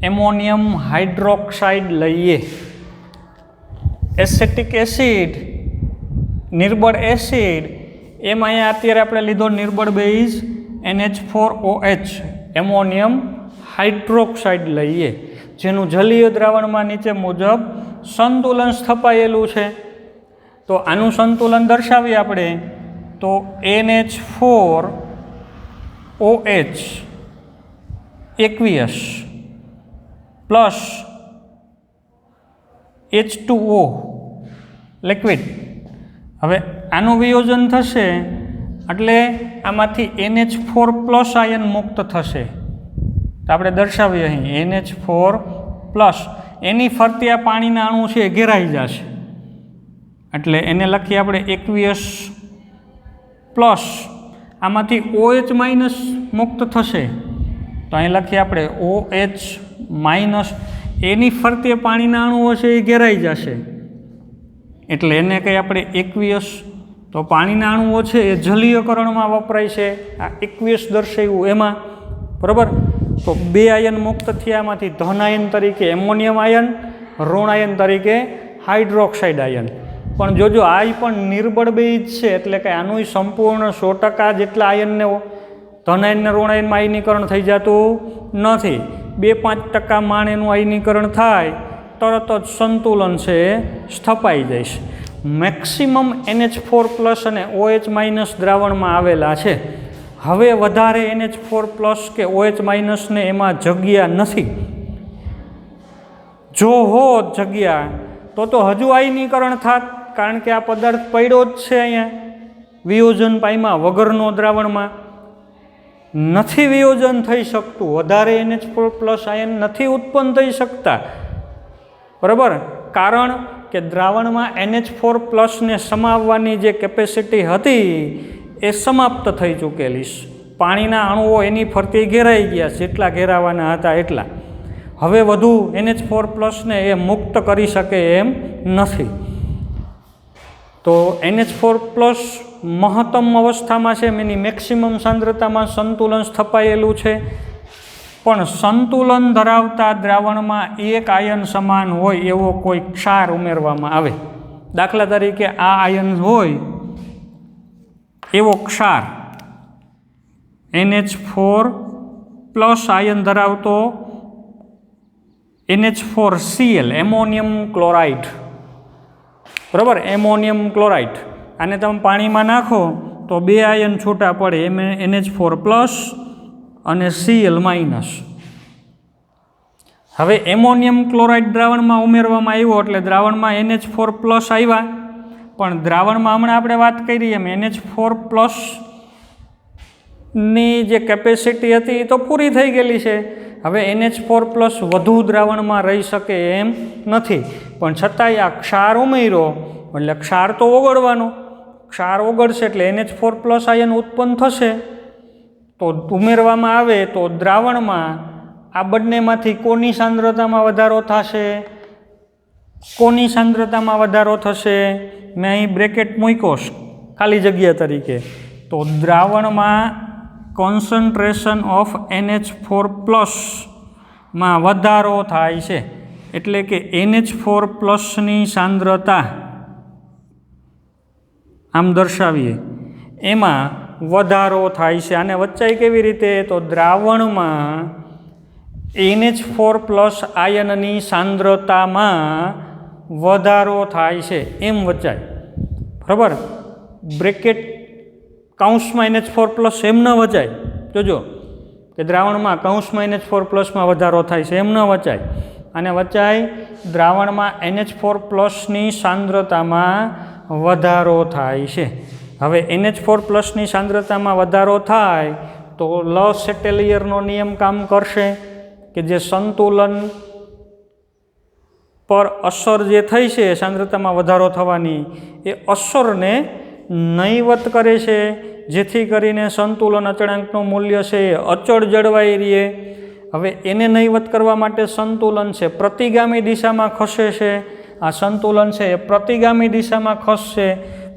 એમોનિયમ હાઇડ્રોક્સાઇડ લઈએ. એસેટિક એસિડ, નિર્બળ એસિડ, એમાં અહીંયા અત્યારે આપણે લીધો નિર્બળ બેઝ NH4OH એમોનિયમ હાઇડ્રોક્સાઇડ લઈએ, જેનું જલીય દ્રાવણમાં નીચે મુજબ સંતુલન સ્થપાયેલું છે. તો આનું સંતુલન દર્શાવીએ આપણે તો NH4OH aqueous plus H2O liquid. હવે આનું વિયોજન થશે એટલે આમાંથી NH4+ આયન મુક્ત થશે. તો આપણે દર્શાવીએ અહીં NH4+, એની ફરતે આ પાણીના અણુ છે એ ઘેરાઈ જશે, એટલે એને લખીએ આપણે aqueous પ્લસ, આમાંથી OH- મુક્ત થશે તો અહીં લખીએ આપણે OH-, એની ફરતે પાણીના અણુઓ છે એ ઘેરાઈ જશે, એટલે એને કંઈ આપણે એકવીસ, તો પાણીના અણુઓ છે એ જલીયકરણમાં વપરાય છે, આ એકવીસ દર્શાવ્યું એમાં, બરાબર. તો 2 આયન મુક્ત થયામાંથી ધન આયન તરીકે એમોનિયમ આયન, ઋણ આયન તરીકે હાઇડ્રોક્સાઇડ આયન. પણ જોજો આ પણ નિર્બળ બેઝ છે, એટલે કે આનું સંપૂર્ણ 100% જેટલા આયનને ધન આયન ને ઋણ આયનમાં આયનીકરણ થઈ જતું નથી. 2-5% માણ એનું આયનીકરણ થાય, તરત જ સંતુલન છે એ સ્થપાઈ જાય છે. મેક્સિમમ NH4+ અને OH- દ્રાવણમાં આવેલા છે. હવે વધારે NH4+ કે OH- ને એમાં જગ્યા નથી. જો હોત જગ્યા તો હજુ આયનીકરણ થાત, કારણ કે આ પદાર્થ પડ્યો જ છે અહીંયા વિયોજન પાયમાં વગરનો દ્રાવણમાં. નથી વિયોજન થઈ શકતું, વધારે NH4+ આયન નથી ઉત્પન્ન થઈ શકતા, બરાબર. કારણ કે દ્રાવણમાં NH4+ ને સમાવવાની જે કેપેસિટી હતી એ સમાપ્ત થઈ ચૂકેલી છે. પાણીના અણુઓ એની ફરતે ઘેરાઈ ગયા, જેટલા ઘેરાવાના હતા એટલા. હવે વધુ NH4+ ને એ મુક્ત કરી શકે એમ નથી. તો NH4+ મહત્તમ અવસ્થામાં છે, એની મેક્સિમમ સાંદ્રતામાં સંતુલન સ્થપાયેલું છે. પણ સંતુલન ધરાવતા દ્રાવણમાં એક આયન સમાન હોય એવો કોઈ ક્ષાર ઉમેરવામાં આવે. દાખલા તરીકે આ આયન હોય એવો ક્ષાર NH4+ આયન ધરાવતો NH4Cl, એમોનિયમ ક્લોરાઇડ, બરાબર. એમોનિયમ ક્લોરાઇડ આને તમે પાણીમાં નાખો તો 2 આયન છૂટા પડે, NH4+ અને Cl-. હવે એમોનિયમ ક્લોરાઇડ દ્રાવણમાં ઉમેરવામાં આવ્યો એટલે દ્રાવણમાં NH4+ આવ્યા, પણ દ્રાવણમાં હમણાં આપણે વાત કરી એમ NH4+ ની જે કેપેસિટી હતી એ તો પૂરી થઈ ગયેલી છે. હવે NH4+ વધુ દ્રાવણમાં રહી શકે એમ નથી, પણ છતાંય આ ક્ષાર ઉમેર્યો એટલે ક્ષાર તો ઓગળવાનો, ક્ષાર ઓગળશે એટલે NH4+ આયન ઉત્પન્ન થશે. તો ઉમેરવામાં આવે તો દ્રાવણમાં આ બંનેમાંથી કોની સાંદ્રતામાં વધારો થશે? કોની સાંદ્રતામાં વધારો થશે? મેં અહીં બ્રેકેટ મૂક્યો ખાલી જગ્યા તરીકે. તો દ્રાવણમાં કોન્સન્ટ્રેશન ઓફ NH4+ માં વધારો થાય છે, એટલે કે NH4+ ની સાંદ્રતા આમ દર્શાવીએ એમાં વધારો થાય છે. આને વચ્ચાય કેવી રીતે? તો દ્રાવણમાં NH4+ આયનની સાંદ્રતામાં વધારો થાય છે એમ વચાય, બરાબર. બ્રેકેટ કૌંસમાં NH4+ એમ ન વચાય. જોજો કે દ્રાવણમાં કૌંસમાં NH4+ વધારો થાય છે એમ ન વચાય. અને વચાય દ્રાવણમાં NH4+ ની સાંદ્રતામાં વધારો થાય છે. હવે NH4+ ની સાંદ્રતામાં વધારો થાય તો લ-સેટેલિયરનો નિયમ કામ કરશે કે જે સંતુલન પર અસર જે થઈ છે સાંદ્રતામાં વધારો થવાની, એ અસરને નહીવત કરે છે, જેથી કરીને સંતુલન અચળાંકનું મૂલ્ય છે એ અચળ જળવાઈ રહે. હવે એને નહીવત કરવા માટે સંતુલન છે પ્રતિગામી દિશામાં ખસે છે. આ સંતુલન છે એ પ્રતિગામી દિશામાં ખસશે.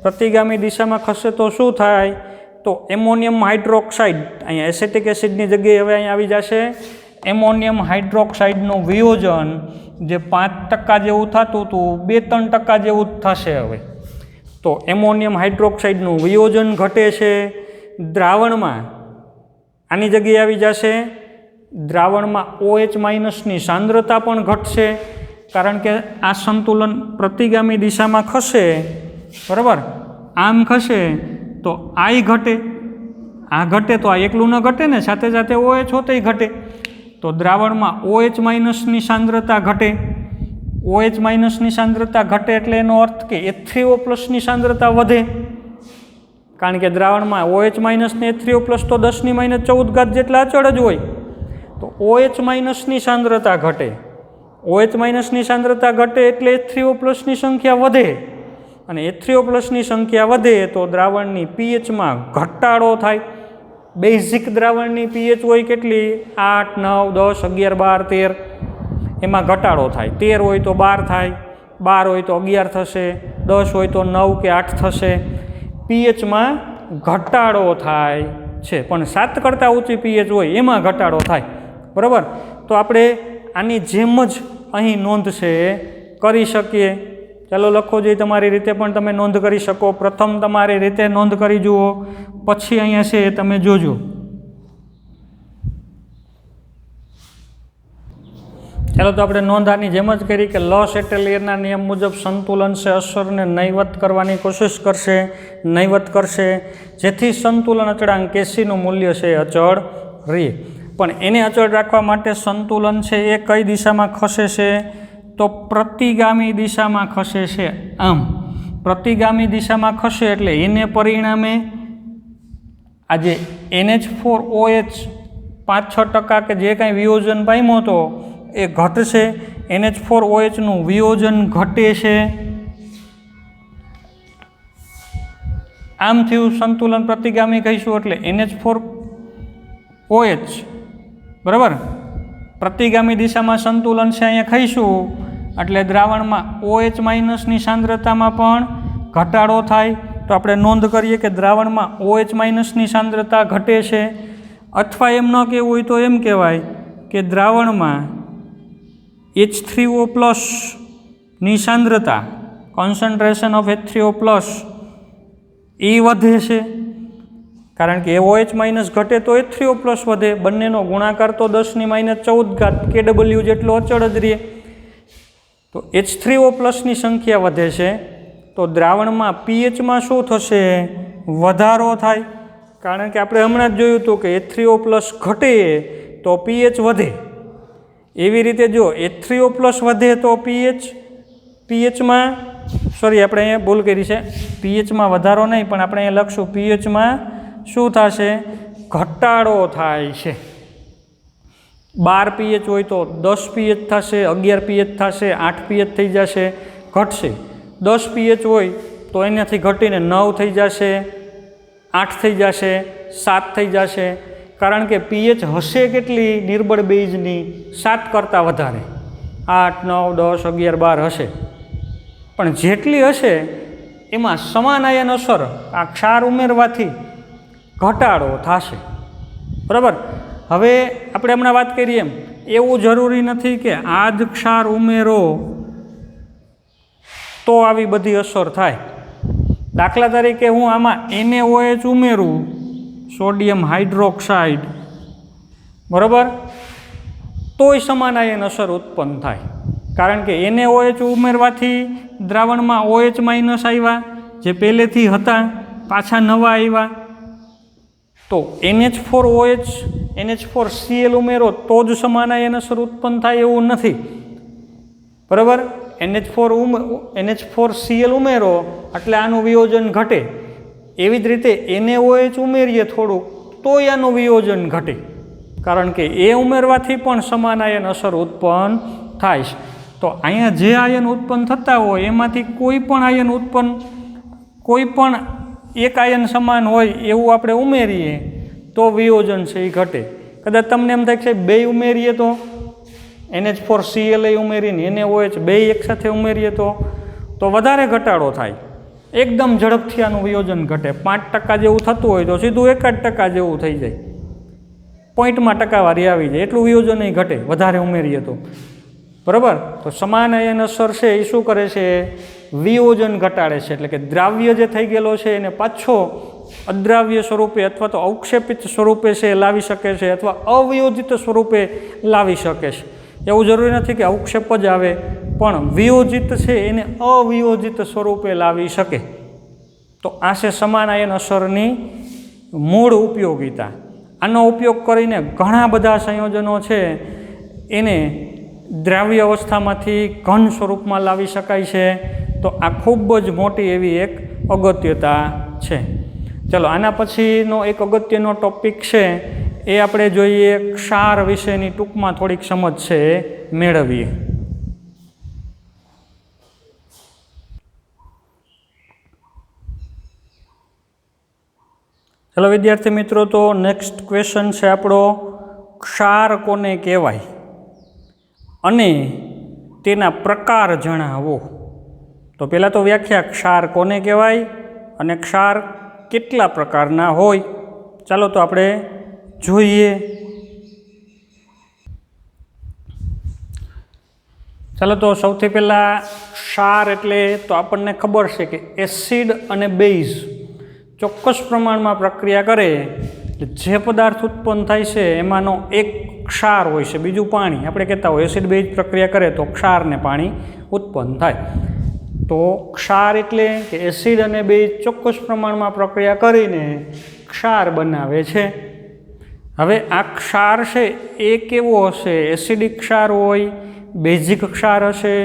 પ્રતિગામી દિશામાં ખસે તો શું થાય? તો એમોનિયમ હાઇડ્રોક્સાઇડ, અહીંયા એસિટિક એસિડની જગ્યાએ હવે અહીંયા આવી જશે એમોનિયમ હાઇડ્રોક્સાઇડનું વિયોજન, જે 5% જેવું થતું હતું 2-3% જેવું જ થશે હવે. તો એમોનિયમ હાઇડ્રોક્સાઇડનું વિયોજન ઘટે છે દ્રાવણમાં. આની જગ્યાએ આવી જશે દ્રાવણમાં OH- ની સાંદ્રતા પણ ઘટશે, કારણ કે આ સંતુલન પ્રતિગામી દિશામાં ખસે, બરાબર. આમ ખસે તો આઈ ઘટે, આ ઘટે તો આ એકલું ન ઘટે ને, સાથે સાથે OH હોતે ઘટે. તો દ્રાવણમાં OH- ની સાંદ્રતા ઘટે. OH- ની સાંદ્રતા ઘટે એટલે એનો અર્થ કે H3O+ ની સાંદ્રતા વધે, કારણ કે દ્રાવણમાં OH- ને H3O+ તો 10⁻14 જેટલા અચળ જ હોય. તો OH- ની સાંદ્રતા ઘટે. OH- ની સાંદ્રતા ઘટે એટલે H3O+ ની સંખ્યા વધે, અને H3O+ ની સંખ્યા વધે તો દ્રાવણની pHમાં ઘટાડો થાય. બેઝિક દ્રાવણની pH હોય કેટલી? 8, 9, 10, 11, 12, 13. એમાં ઘટાડો થાય. 13 હોય તો 12 થાય, 12 હોય તો 11 થશે, 10 હોય તો 9 કે 8 થશે. પીએચમાં ઘટાડો થાય છે, પણ 7 કરતાં ઊંચી પીએચ હોય એમાં ઘટાડો થાય. બરાબર. તો આપણે આની જેમ જ અહીં નોંધ છે એ કરી શકીએ. ચાલો લખો જોઈએ, તમારી રીતે પણ તમે નોંધ કરી શકો. પ્રથમ તમારી રીતે નોંધ કરી જુઓ, પછી અહીંયા છે એ તમે જોજો. ચાલો તો આપણે નોંધ આની જેમ જ કરી કે લો શેટેલિયરના નિયમ મુજબ સંતુલન છે અસરને નહીવત કરવાની કોશિશ કરશે, નહીવત કરશે, જેથી સંતુલન અચળાંક કેસીનું મૂલ્ય છે અચળ રહે. પણ એને અચળ રાખવા માટે સંતુલન છે એ કઈ દિશામાં ખસે છે? તો પ્રતિગામી દિશામાં ખસે છે. આમ પ્રતિગામી દિશામાં ખસે એટલે એને પરિણામે આજે NH4OH 5-6% કે જે કાંઈ વિયોજન પામ્યો હતો એ ઘટશે. NH4OHનું વિયોજન ઘટે છે. આમ થયું સંતુલન પ્રતિગામી કહીશું એટલે NH4OH બરાબર. પ્રતિગામી દિશામાં સંતુલન છે અહીંયા કહીશું એટલે દ્રાવણમાં OH માઇનસની સાંદ્રતામાં પણ ઘટાડો થાય. તો આપણે નોંધ કરીએ કે દ્રાવણમાં OH માઇનસની સાંદ્રતા ઘટે છે. અથવા એમ ન કહેવું હોય તો એમ કહેવાય કે દ્રાવણમાં H3O+ ની સાંદ્રતા, કોન્સન્ટ્રેશન ઓફ H3O+ એ વધે છે. કારણ કે OH માઇનસ ઘટે તો H3O+ વધે. બંનેનો ગુણાકાર તો 10⁻14 kW જેટલો અચળ જ રહે. તો H3O+ ની સંખ્યા વધે છે તો દ્રાવણમાં પીએચમાં શું થશે? વધારો થાય. કારણ કે આપણે હમણાં જ જોયું હતું કે H3O+ ઘટે તો પીએચ વધે. એવી રીતે જો H3O+ વધે તો પીએચમાં આપણે અહીંયા ભૂલ કરી છે, પીએચમાં વધારો નહીં પણ આપણે અહીંયા લખશું પીએચમાં શું થશે? ઘટાડો થાય છે. 12 પીએચ હોય તો 10 પીએચ થશે, 11 પીએચ થશે, 8 પીએચ થઈ જશે, ઘટશે. 10 પીએચ હોય તો એનાથી ઘટીને 9 થઈ જશે, 8 થઈ જશે, 7 થઈ જશે. કારણ કે પીએચ હશે કેટલી નિર્બળ બેઝની? 7 કરતાં વધારે. 8, 9, 10, 11, 12 હશે. પણ જેટલી હશે એમાં સમાન આયન અસર આ ક્ષાર ઉમેરવાથી ઘટાડો થશે. બરાબર. હવે આપણે હમણાં વાત કરીએ એમ એવું જરૂરી નથી કે આ જ ક્ષાર ઉમેરો તો આવી બધી અસર થાય. દાખલા તરીકે હું આમાં NaOH ઉમેરું, સોડિયમ હાઇડ્રોક્સાઇડ, બરાબર, તોય સમાન આયન અસર ઉત્પન્ન થાય. કારણ કે NaOH ઉમેરવાથી દ્રાવણમાં OH માઇનસ આવ્યા જે પહેલેથી હતા, પાછા નવા આવ્યા. તો NH4OH NH4Cl ઉમેરો તો જ સમાન આયન અસર ઉત્પન્ન થાય એવું નથી. બરાબર. NH4Cl ઉમેરો એટલે આનું વિયોજન ઘટે. એવી જ રીતે NaOH ઉમેરીએ થોડુંક તોય આનું વિયોજન ઘટે. કારણ કે એ ઉમેરવાથી પણ સમાન આયન અસર ઉત્પન્ન થાય છે. તો અહીંયા જે આયન ઉત્પન્ન થતા હોય એમાંથી કોઈ પણ એક આયન સમાન હોય એવું આપણે ઉમેરીએ તો વિયોજન છે એ ઘટે. કદાચ તમને એમ થાય કે બે ઉમેરીએ તો NH4Cl ઉમેરીને NaOH બે એકસાથે ઉમેરીએ તો વધારે ઘટાડો થાય. એકદમ ઝડપથી આનું વિયોજન ઘટે. 5% જેવું થતું હોય તો સીધું 1% જેવું થઈ જાય, પોઈન્ટમાં ટકાવારી આવી જાય. એટલું વિયોજન નહીં ઘટે વધારે ઉમેરીએ તો. બરાબર. તો સમાન આયન અસર છે એ શું કરે છે? વિયોજન ઘટાડે છે. એટલે કે દ્રાવ્ય જે થઈ ગયેલો છે એને પાછો અદ્રાવ્ય સ્વરૂપે અથવા તો અવક્ષેપિત સ્વરૂપે છે લાવી શકે છે અથવા અવિયોજિત સ્વરૂપે લાવી શકે છે. એવું જરૂરી નથી કે અવક્ષેપ જ આવે, પણ વિયોજિત છે એને અવિયોજિત સ્વરૂપે લાવી શકે. તો આ છે સમાન આયન અસરની મૂળ ઉપયોગિતા. આનો ઉપયોગ કરીને ઘણા બધા સંયોજનો છે એને દ્રાવ્ય અવસ્થામાંથી ઘન સ્વરૂપમાં લાવી શકાય છે. તો આ ખૂબ જ મોટી એવી એક અગત્યતા છે. ચલો આના પછીનો એક અગત્યનો ટોપિક છે એ આપણે જોઈએ ક્ષાર વિશેની ટૂંકમાં થોડીક સમજ છે એ મેળવીએ. ચલો વિદ્યાર્થી મિત્રો, તો નેક્સ્ટ ક્વેશ્ચન છે આપણો ક્ષાર કોને કહેવાય? અને તેના પ્રકાર જણાવો. તો પહેલાં તો વ્યાખ્યા, ક્ષાર કોને કહેવાય અને ક્ષાર કેટલા પ્રકારના હોય. ચાલો તો આપણે જોઈએ. ચાલો તો સૌથી પહેલાં ક્ષાર એટલે તો આપણને ખબર છે કે એસિડ અને બેઝ ચોક્કસ પ્રમાણમાં પ્રક્રિયા કરે જે પદાર્થ ઉત્પન્ન થાય છે એમાંનો એક ક્ષાર હોય છે, બીજું પાણી. આપણે કહેતા હોય એસિડ બેઝ પ્રક્રિયા કરે તો ક્ષાર ને પાણી ઉત્પન્ન થાય. તો ક્ષાર એટલે કે એસિડ અને બેઝ ચોક્કસ પ્રમાણમાં પ્રક્રિયા કરીને ક્ષાર બનાવે છે. હવે આ ક્ષાર છે એ કેવો હશે? એસિડિક ક્ષાર હોય, બેઝિક ક્ષાર હશે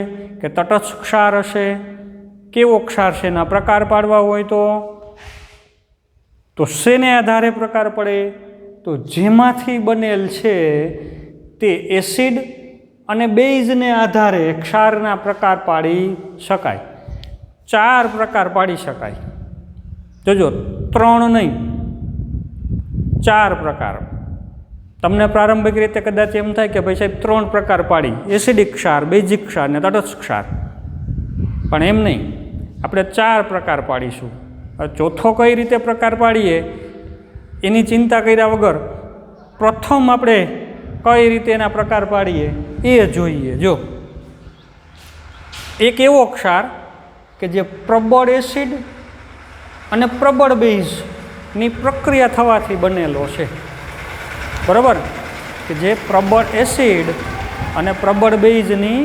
કે તટસ્થ ક્ષાર હશે? કેવો ક્ષાર છે એના પ્રકાર પાડવા હોય તો શેને આધારે પ્રકાર પડે? તો જેમાંથી બનેલ છે તે એસિડ અને બેઝને આધારે ક્ષારના પ્રકાર પાડી શકાય. 4 પ્રકાર પાડી શકાય. જોજો, 3 નહીં, 4 પ્રકાર. તમને પ્રારંભિક રીતે કદાચ એમ થાય કે ભાઈ સાહેબ 3 પ્રકાર પાડી, એસિડિક ક્ષાર, બેઝિક ક્ષાર ને તટસ્થ ક્ષાર. પણ એમ નહીં, આપણે 4 પ્રકાર પાડીશું. ચોથો કઈ રીતે પ્રકાર પાડીએ એની ચિંતા કર્યા વગર પ્રથમ આપણે કઈ રીતે એના પ્રકાર પાડીએ એ જોઈએ. જો, એક એવો ક્ષાર કે જે પ્રબળ એસિડ અને પ્રબળ બેઝની પ્રક્રિયા થવાથી બનેલો છે. બરાબર? કે જે પ્રબળ એસિડ અને પ્રબળ બેઝની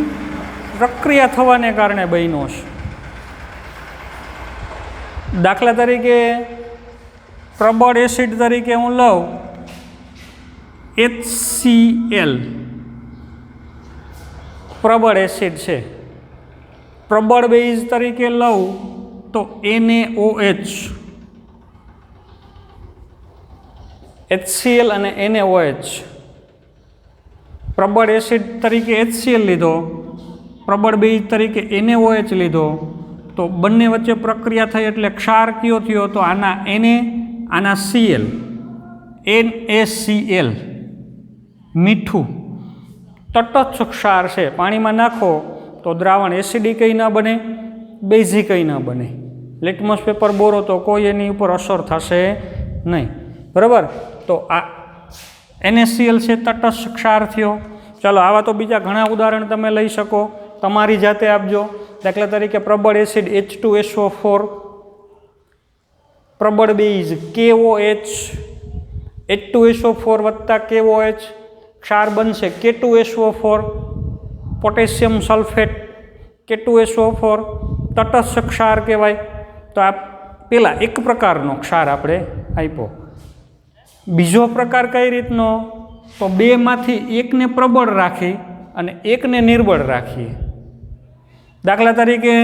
પ્રક્રિયા થવાને કારણે બન્યો છે. દાખલા તરીકે પ્રબળ એસિડ તરીકે હું લઉં HCl, પ્રબળ એસિડ છે. પ્રબળ બેઝ તરીકે લઉં તો NaOH, HCl અને NaOH. પ્રબળ એસિડ તરીકે HCl લીધો, પ્રબળ બેઝ તરીકે NaOH લીધો, તો બંને વચ્ચે પ્રક્રિયા થઈ એટલે ક્ષાર કયો થયો? તો આના Na, આના Cl, NaCl, મીઠું. તટસ્થ ક્ષાર છે, પાણીમાં નાખો તો દ્રાવણ એસિડિકય ન બને, બેઝિકય ન બને. લિટમસ પેપર બોરો તો કોઈ એની ઉપર અસર થશે નહીં. બરાબર? તો આ NaCl છે, તટસ્થ ક્ષાર થયો. ચાલો, આવા તો બીજા ઘણા ઉદાહરણ તમે લઈ શકો, તમારી જાતે આપજો. દાખલા તરીકે પ્રબળ એસિડ H2SO4, પ્રબળ બેઝ KOH, H2SO4 વત્તા KOH, ક્ષાર બનશે K2SO4, પોટેશિયમ સલ્ફેટ K2SO4, તટસ્થ ક્ષાર કહેવાય. તો આ પેલા એક પ્રકારનો ક્ષાર આપણે આપ્યો. બીજો પ્રકાર કઈ રીતનો? તો બેમાંથી એકને પ્રબળ રાખી અને એકને નિર્બળ રાખીએ. દાખલા તરીકે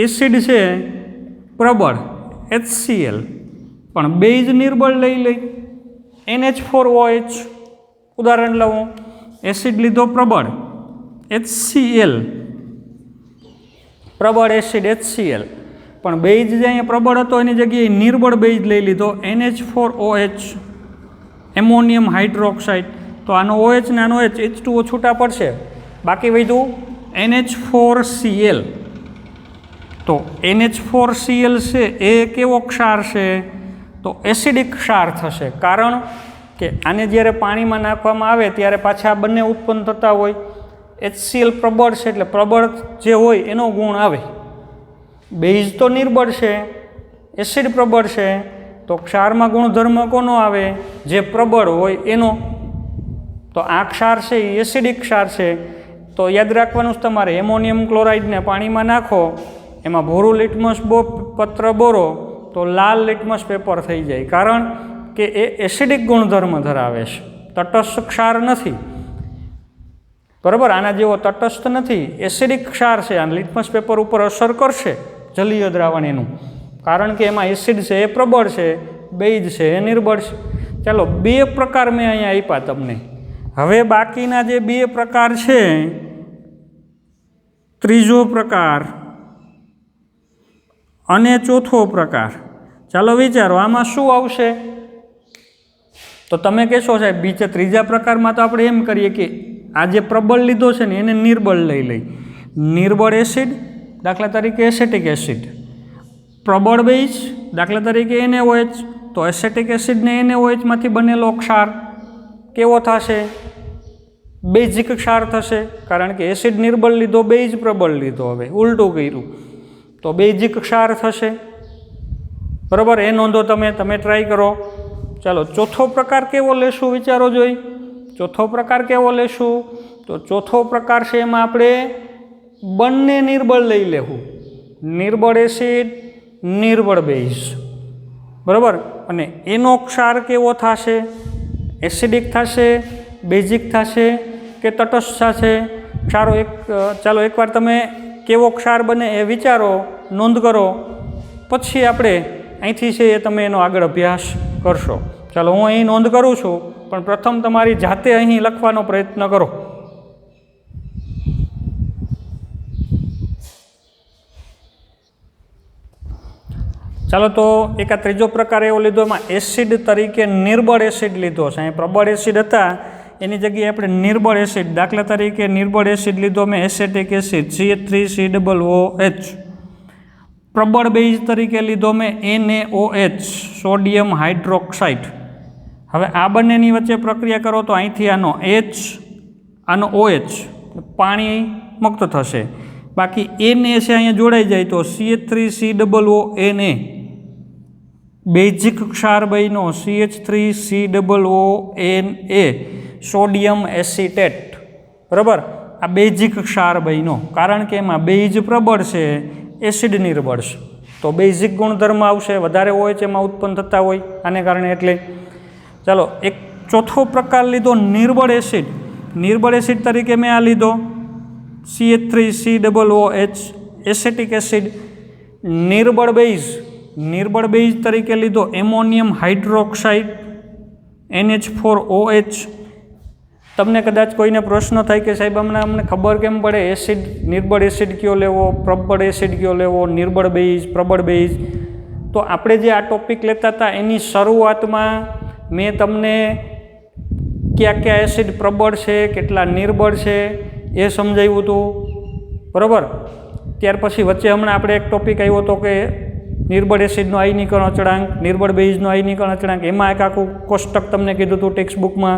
એસિડ છે પ્રબળ HCl, પણ બેઝ નિર્બળ લઈ NH4OH. ઉદાહરણ લઉં, એસિડ લીધો પ્રબળ HCl, પ્રબળ એસિડ HCl, પણ બેઝ જે અહીંયા પ્રબળ હતો એની જગ્યાએ નિર્બળ બેઝ લઈ લીધો NH4OH, એમોનિયમ હાઇડ્રોક્સાઇડ. તો આનો OH ને આનો H2O છૂટા પડશે, બાકી વધ્યું NH4Cl. તો NH4Cl છે એ કેવો ક્ષાર છે? તો એસિડિક ક્ષાર થશે. કારણ કે આને જ્યારે પાણીમાં નાખવામાં આવે ત્યારે પાછા બંને ઉત્પન્ન થતા હોય. HCl પ્રબળ છે એટલે પ્રબળ જે હોય એનો ગુણ આવે, બેઝ તો નિર્બળ છે, એસિડ પ્રબળ છે, તો ક્ષારમાં ગુણધર્મ કોનો આવે? જે પ્રબળ હોય એનો. તો આ ક્ષાર છે એ એસિડિક ક્ષાર છે. તો યાદ રાખવાનું જ તમારે, એમોનિયમ ક્લોરાઇડને પાણીમાં નાખો, એમાં ભૂરું લિટમસ પત્ર બોરો તો લાલ લિટમસ પેપર થઈ જાય. કારણ કે એ એસિડિક ગુણધર્મ ધરાવે છે, તટસ્થ ક્ષાર નથી. બરાબર? આના જેવો તટસ્થ નથી, એસિડિક ક્ષાર છે. આ લિટમસ પેપર ઉપર અસર કરશે જલીય દ્રાવણ એનું, કારણ કે એમાં એસિડ છે એ પ્રબળ છે, બેઝ છે એ નિર્બળ છે. ચાલો, 2 પ્રકાર મેં અહીંયા આપ્યા તમને. હવે બાકીના જે 2 પ્રકાર છે, ત્રીજો પ્રકાર અને ચોથો પ્રકાર, ચાલો વિચારો આમાં શું આવશે? તો તમે કહેશો સાહેબ બીજા ત્રીજા પ્રકારમાં તો આપણે એમ કરીએ કે आ जे प्रबल लीधो छे ने एने निर्बल लई लई। निर्बल एसिड दाखला तरीके एसेटिक एसिड, प्रबल बेज दाखला तरीके NaOH, तो एसेटिक एसिड ने NaOH मांथी बनेलो क्षार केवो थशे? बेजिक क्षार थशे, कारण के एसिड निर्बल लीधो, बेज प्रबल लीधो। हवे उल्टू कर्युं तो बेजिक क्षार थशे, बराबर। ए नोंधो तमे ट्राय करो। चलो चौथो प्रकार केवो लेशुं विचारो जोई। चौथो प्रकार केवो लेशुं? तो चौथो प्रकार छे एमां आपणे बंने निर्बल लई लेवुं, निर्बल एसिड, निर्बल बेज, बराबर। अने एनो क्षार केवो थशे? एसिडिक थशे, बेजिक थशे के तटस्थ थशे? चालो एक बार तमे केवो क्षार बने ए विचारो, नोंध करो, पछी आपणे અહીંથી છે એ તમે એનો આગળ અભ્યાસ કરશો। ચાલો હું અહીં નોંધ કરું છું, પણ પ્રથમ તમારી જાતે અહીં લખવાનો પ્રયત્ન કરો। ચાલો તો એક આ ત્રીજો પ્રકાર એવો લીધો, એમાં એસિડ તરીકે નિર્બળ એસિડ લીધો છે। અહીં પ્રબળ એસિડ હતા એની જગ્યાએ આપણે નિર્બળ એસિડ, દાખલા તરીકે નિર્બળ એસિડ લીધો મેં એસેટિક એસિડ CH3COOH। प्रबल बेज तरीके लीधो में NaOH, सोडियम हाइड्रोक्साइड। हवे आ बंनेनी वच्चे प्रक्रिया करो तो અહીંથી આનો H આનો OH पाणी मुक्त थशे, बाकी Na છે અહીંયા જોડાઈ જાય તો CH3COONA बेजिक क्षार बन्यो CH3COONA सोडियम एसिटेट, बराबर। आ बेजिक क्षार बन्यो कारण के एमां बेज प्रबल छे, एसिड निर्बल छे, तो बेजिक गुणधर्म आवशे, वधारे OH एमां उत्पन्न थता होय आने कारणे। एटले चलो एक चौथो प्रकार लीधो निर्बल एसिड। निर्बल एसिड तरीके मैं आ लीधो CH3COOH एसेटिक एसिड। निर्बल बेज तरीके लीधो एमोनियम हाइड्रोक्साइड NH4OH। तमने कदाच कोईने प्रश्न थाय कि साहेब अमने खबर केम पड़े एसिड निर्बल एसिड क्यों लेवो, प्रबल एसिड क्यों लेवो, निर्बल बेज, प्रबल बेज? तो आपणे जे आ टॉपिक लेता था एनी शरूआतमां मैं तमने क्या क्या एसिड प्रबल है, केटला निर्बल है ए समजाव्युं हतुं, बराबर। त्यार पछी वच्चे हमणे आपणे एक टॉपिक आव्यो हतो कि निर्बल एसिडनो आयनीकरण अचळांक, निर्बल बेजनो आयनीकरण अचळांक, एमां एक आखुं कोष्टक तमने कीधुं हतुं टेक्स्ट बुकमां।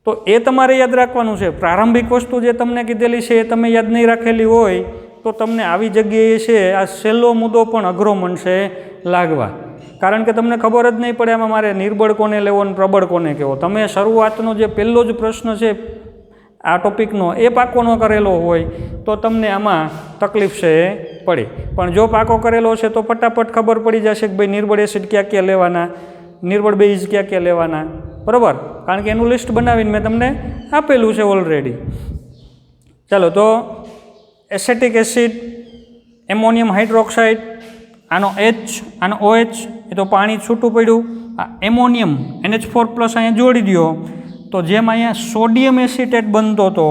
तो ए तमारे याद राखवानुं छे। प्रारंभिक वस्तु जे तमने कीधेली छे ए तमे याद नहीं राखेली होय तो तमने आवी जग्याए छे आ छेल्लो मुद्दो पण अघरो मनशे लागवा, कारण के तमने खबर ज नहीं पड़े आमां मारे निर्बल कोने लेवो ने प्रबल कोने केवो। तमे शरूआतनो जे पहेलो ज प्रश्न छे आ टॉपिकनो ए पाको न करेलो होय तो तमने आमां तकलीफ छे पड़े, पण जो पाको करेलो छे तो फटाफट खबर पड़ी जशे कि भाई निर्बल एसिड क्या क्या लेवाना, निर्बल बेज क्या क्या लेवाना, बराबर। कारण के एनुं लिस्ट बनावीने मैं तमने आपेलुं छे ऑलरेडी। चलो तो एसेटिक एसिड, एमोनियम हाइड्रोक्साइड, आनो H आनो OH ए तो पाणी छूटू पड्युं। आ एमोनियम NH4+ अहींया जोड़ी दो तो जेम अहींया सोडियम एसिटेट बनतो तो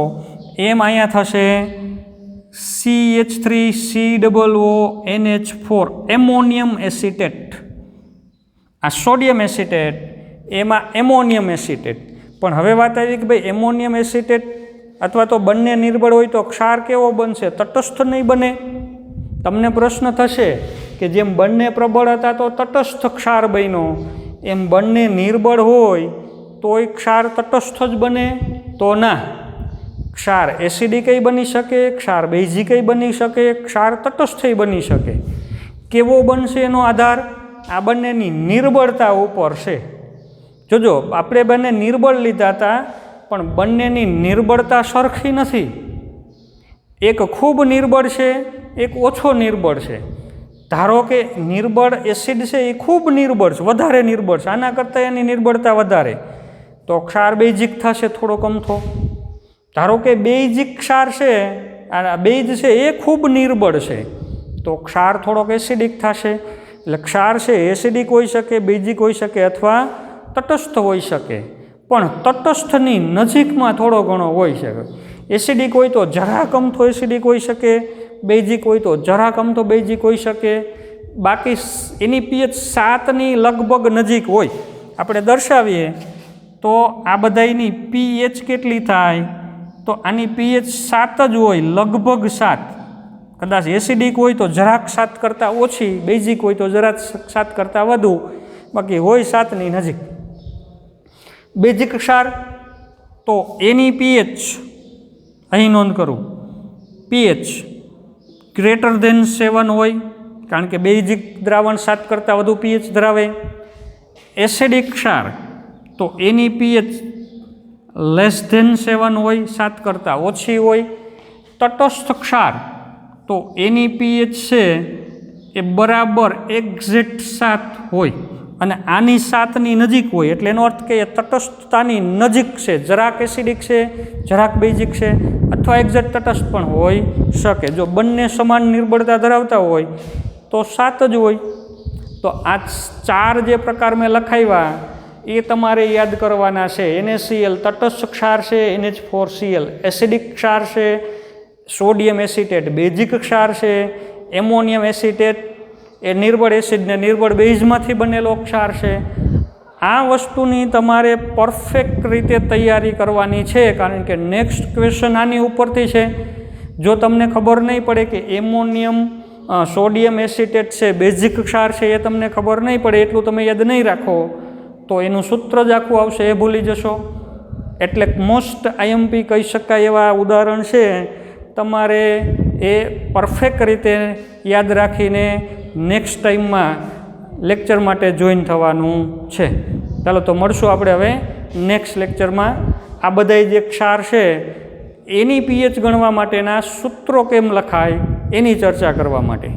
एम अहींया थशे CH3COONH4 एमोनियम एसिटेट। आ सोडियम एसिटेट एमां एमोनियम एसिटेट। पण हवे वात आवी कि भाई एमोनियम एसिटेट अथवा तो बंने निर्बल होय तो क्षार केवो बनशे? तटस्थ नहीं बने। तमने प्रश्न थशे कि जेम बंने प्रबल हता तो तटस्थ क्षार बन्यो, एम बंने निर्बल होय तो क्षार तटस्थ ज बने? तो ना, क्षार एसिडिकय बनी शके, क्षार बेजिकय बनी शके, क्षार तटस्थय बनी शके। केवो बनशे एनो आधार आ बंनेनी निर्बलता उपर छे। जोजो आपणे बंने निर्बल लीधा था पण बंनेनी निर्बलता सरखी नथी। एक खूब निर्बल है, एक ओछो निर्बल है। धारो के निर्बल एसिड है ये खूब निर्बल है, वधारे निर्बल है, आना करता एनी निर्बलता वधारे तो क्षार बेजिक थशे थोड़ो कमथो। धारो के बेजिक क्षार है, बेज है ये खूब निर्बल है तो क्षार थोड़ोक एसिडिक थशे। એટલે ક્ષાર છે એસિડિક હોઈ શકે, બેઝિક હોઈ શકે અથવા તટસ્થ હોઈ શકે, પણ તટસ્થની નજીકમાં થોડો ઘણો હોઈ શકે। એસિડિક હોય તો જરા કમથો એસિડિક હોઈ શકે, બેઝિક હોય તો જરા કમથો બેઝિક હોઈ શકે, બાકી એની pH 7ની લગભગ નજીક હોય। આપણે દર્શાવીએ તો આ બધાની pH કેટલી થાય? તો આની pH 7 જ હોય, લગભગ 7. કદાચ એસિડિક હોય તો જરાક 7 કરતાં ઓછી, બેઝિક હોય તો જરાક 7 કરતાં વધુ, બાકી હોય 7ની નજીક. બેઝિક ક્ષાર તો એની pH અહીં નોંધ કરું, pH ગ્રેટર ધેન 7 હોય, કારણ કે બેઝિક દ્રાવણ 7 કરતાં વધુ pH ધરાવે. એસિડિક ક્ષાર તો એની pH લેસ ધેન 7 હોય, 7 કરતાં ઓછી હોય. તટસ્થ ક્ષાર તો એની pH છે એ બરાબર એક્ઝેક્ટ 7 હોય અને આની 7ની નજીક હોય, એટલે એનો અર્થ કે એ તટસ્થતાની નજીક છે, જરાક એસિડિક છે, જરાક બેઝિક છે, અથવા એક્ઝેક્ટ તટસ્થ પણ હોઈ શકે. જો બંને સમાન નિર્બળતા ધરાવતા હોય તો 7 જ હોય. તો આ 4 જે પ્રકાર મેં લખાવ્યા એ તમારે યાદ કરવાના છે. NaCl તટસ્થ ક્ષાર છે, NH4Cl એસિડિક ક્ષાર છે, સોડિયમ એસિટેટ બેઝિક ક્ષાર છે, એમોનિયમ એસિટેટ એ નિર્બળ એસિડ ને નિર્બળ બેઝમાંથી બનેલો ક્ષાર છે. આ વસ્તુની તમારે પરફેક્ટ રીતે તૈયારી કરવાની છે, કારણ કે નેક્સ્ટ ક્વેશ્ચન આની ઉપરથી છે. જો તમને ખબર નહીં પડે કે એમોનિયમ સોડિયમ એસિટેટ છે બેઝિક ક્ષાર છે, એ તમને ખબર નહીં પડે, એટલું તમે યાદ નહીં રાખો, તો એનું સૂત્ર જ આખું આવશે એ ભૂલી જશો. એટલે મોસ્ટ IMP કહી શકાય એવા ઉદાહરણ છે, તમારે એ પરફેક્ટ રીતે યાદ રાખીને નેક્સ્ટ ટાઈમમાં લેક્ચર માટે જોઈન થવાનું છે. ચાલો તો મળશું આપણે હવે નેક્સ્ટ લેક્ચરમાં. આ બધા જે ક્ષાર છે એની pH ગણવા માટેના સૂત્રો કેમ લખાય એની ચર્ચા કરવા માટે.